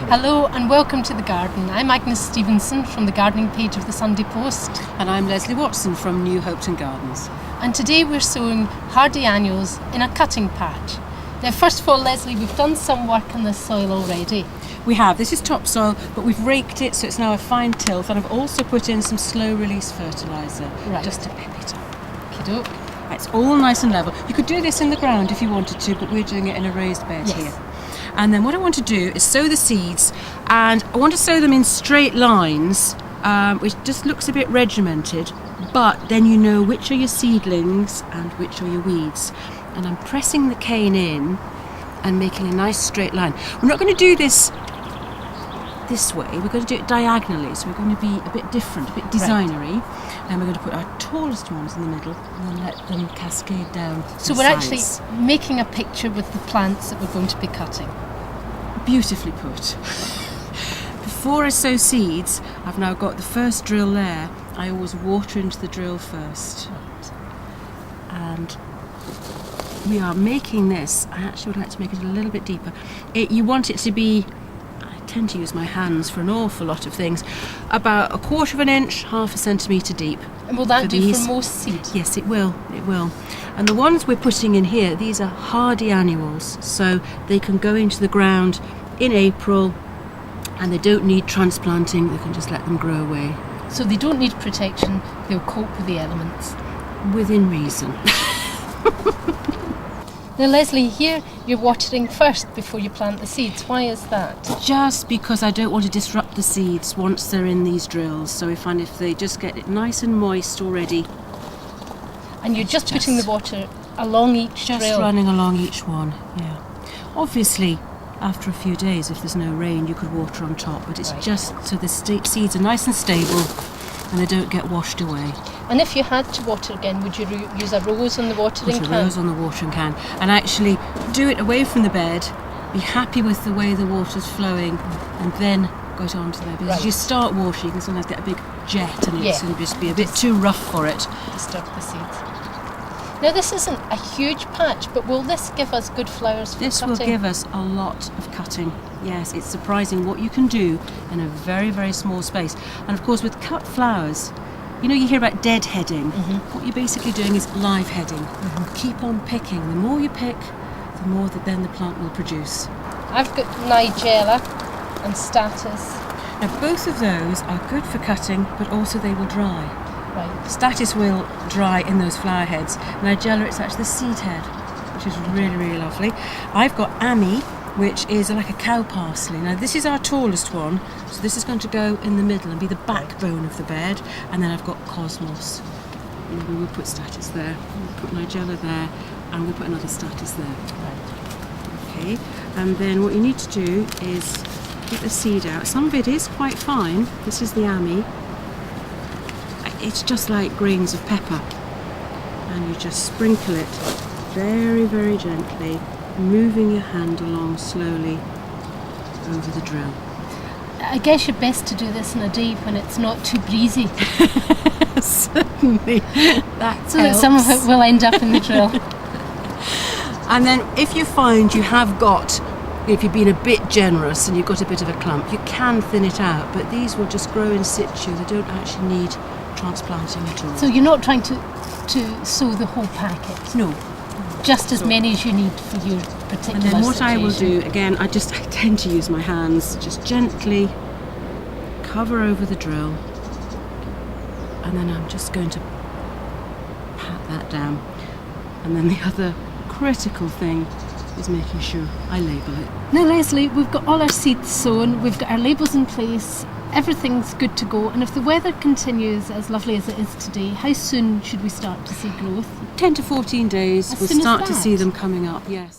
Hello and welcome to the garden. I'm Agnes Stevenson from the gardening page of the Sunday Post. And I'm Leslie Watson from New Hopetoun Gardens. And today we're sowing hardy annuals in a cutting patch. Now first of all, Leslie, we've done some work on this soil already. We have. This is topsoil, but we've raked it so it's now a fine tilth, and I've also put in some slow release fertiliser just to pep it up. Okey-doke. It's all nice and level. You could do this in the ground if you wanted to, but we're doing it in a raised bed here. And then what I want to do is sow the seeds, and I want to sow them in straight lines, which just looks a bit regimented, but then you know which are your seedlings and which are your weeds. And I'm pressing the cane in and making a nice straight line. We're not going to do this way, we're going to do it diagonally, so we're going to be a bit different, a bit designery. And we're going to put our tallest ones in the middle and then let them cascade down. So we're actually making a picture with the plants that we're going to be cutting. Beautifully put. Before I sow seeds, I've now got the first drill there. I always water into the drill first. And we are making this, I actually would like to make it a little bit deeper. You want it to be, I tend to use my hands for an awful lot of things, about 1/4 of an inch, 1/2 a centimetre deep. And will that do for most seeds? Yes, it will, it will. And the ones we're putting in here, these are hardy annuals, so they can go into the ground in April and they don't need transplanting, they can just let them grow away. So they don't need protection, they'll cope with the elements. Within reason. Now Leslie, here you're watering first before you plant the seeds. Why is that? Just because I don't want to disrupt the seeds once they're in these drills. So if they just get it nice and moist already. And you're just putting the water along each drill? Just running along each one, yeah. Obviously, after a few days, if there's no rain, you could water on top, but it's just so the seeds are nice and stable and they don't get washed away. And if you had to water again, would you use a rose on the watering can? Put a rose on the watering can and actually do it away from the bed, be happy with the way the water's flowing, and then go it onto the bed. Because as you start watering, you can sometimes get a big jet and it's going to just be a bit too rough for it. Disturb the seeds. Now this isn't a huge patch, but will this give us good flowers for This cutting? will give us a lot of cutting. Yes, it's surprising what you can do in a very, very small space. And of course with cut flowers, you know, you hear about dead heading. What you're basically doing is live heading. Keep on picking. The more you pick, the more that then the plant will produce. I've got Nigella and Status. Now both of those are good for cutting, but also they will dry. Right. Status will dry in those flower heads. Nigella, it's actually the seed head, which is really, really lovely. I've got Ami, which is like a cow parsley. Now this is our tallest one, so this is going to go in the middle and be the backbone of the bed. And then I've got Cosmos. We will put Status there, we'll put Nigella there, and we'll put another Status there. Okay, and then what you need to do is get the seed out. Some of it is quite fine. This is the Ami. It's just like grains of pepper, and you just sprinkle it very, very gently, moving your hand along slowly over the drill. I guess you're best to do this in a day when it's not too breezy. Certainly, that so that some of it will end up in the drill. And then if you find you have got, if you've been a bit generous and you've got a bit of a clump, you can thin it out, but these will just grow in situ. They don't actually need transplanting at all. So you're not trying to sow the whole packet? No. Just as many as you need for your particular And then what situation. I will do, again, I tend to use my hands, just gently cover over the drill, and then I'm just going to pat that down. And then the other critical thing is making sure I label it. Now Leslie, we've got all our seeds sown, we've got our labels in place, everything's good to go, and if the weather continues as lovely as it is today, how soon should we start to see growth? 10 to 14 days, we'll start to see them coming up, yes.